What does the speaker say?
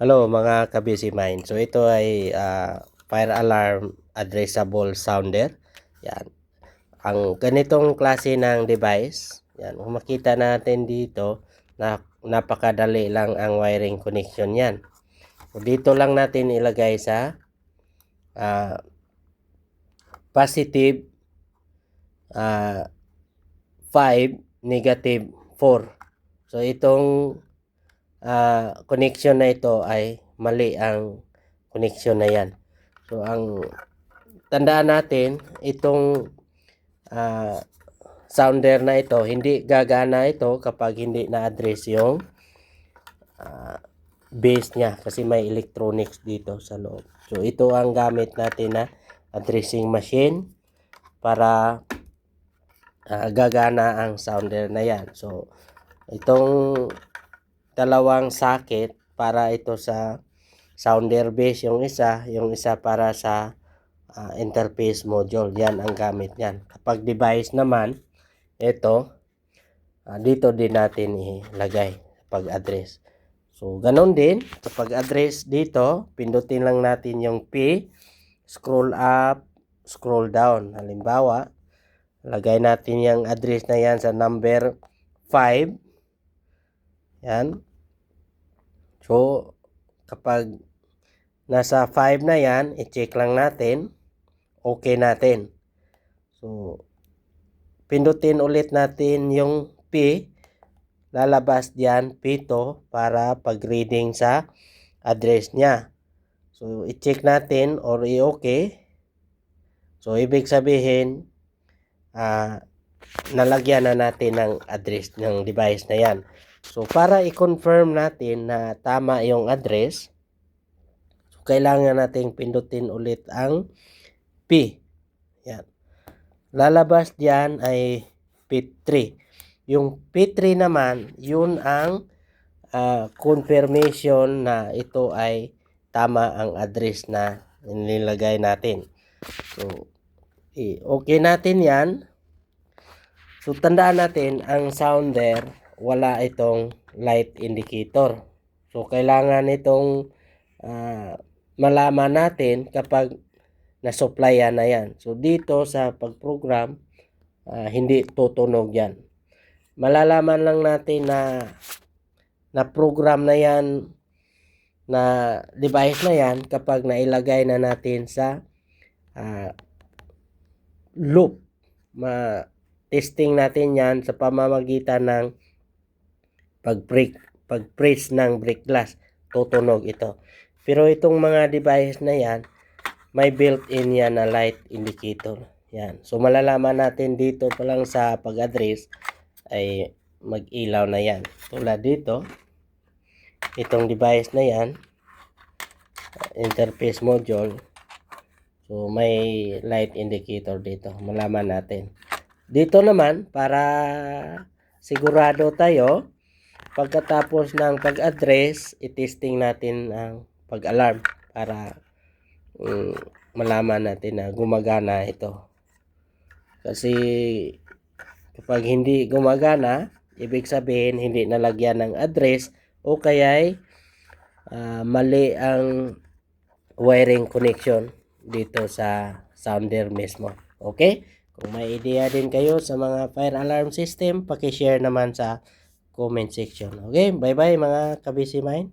Hello mga ka-busy mind. So ito ay fire alarm addressable sounder. Yan. Ang ganitong klase ng device, yan, kung makita natin dito na napakadali lang ang wiring connection yan. So dito lang natin ilagay sa positive 5, negative 4. So itong connection na ito ay mali ang connection na yan. So ang tandaan natin, itong sounder na ito, hindi gagana ito kapag hindi na-address yung base niya kasi may electronics dito sa loob. So ito ang gamit natin na addressing machine para gagana ang sounder na yan. So itong dalawang socket para ito sa sounder base, yung isa para sa interface module. Yan ang gamit niyan. Kapag device naman, ito dito din natin ilagay pag-address. So ganon din kapag address dito, pindutin lang natin yung P, scroll up, scroll down. Halimbawa, lagay natin yung address na yan sa number 5. Yan. So kapag nasa 5 na yan, i-check lang natin, okay natin. So pindutin ulit natin yung P, lalabas diyan P2 para pag-reading sa address niya. So i-check natin or i-okay. So ibig sabihin nalagyan na natin ng address ng device na yan. So para i-confirm natin na tama yung address, so kailangan nating pindutin ulit ang P. Yan. Lalabas diyan ay P3. Yung P3 naman, yun ang confirmation na ito ay tama ang address na nilagay natin. So okay natin yan. So tandaan natin, ang sounder wala itong light indicator. So kailangan itong malaman natin kapag na-supplyan na yan. So dito sa pag-program, hindi tutunog yan. Malalaman lang natin na program na yan, na device na yan, kapag nailagay na natin sa loop. Testing natin yan sa pamamagitan ng pag-press ng brake glass, tutunog ito. Pero itong mga device na yan, may built-in yan na light indicator. Yan. So malalaman natin dito pa lang sa pag-address ay mag-ilaw na yan. Tulad dito, itong device na yan, interface module. So may light indicator dito. Malaman natin. Dito naman, para sigurado tayo, pagkatapos ng pag-address, i-testing natin ang pag-alarm para malaman natin na gumagana ito. Kasi kapag hindi gumagana, ibig sabihin hindi nalagyan ng address o kaya'y mali ang wiring connection dito sa sounder mismo. Okay? Kung may idea din kayo sa mga fire alarm system, paki-share naman sa comment section. Okay? Bye-bye mga ka-busy mind.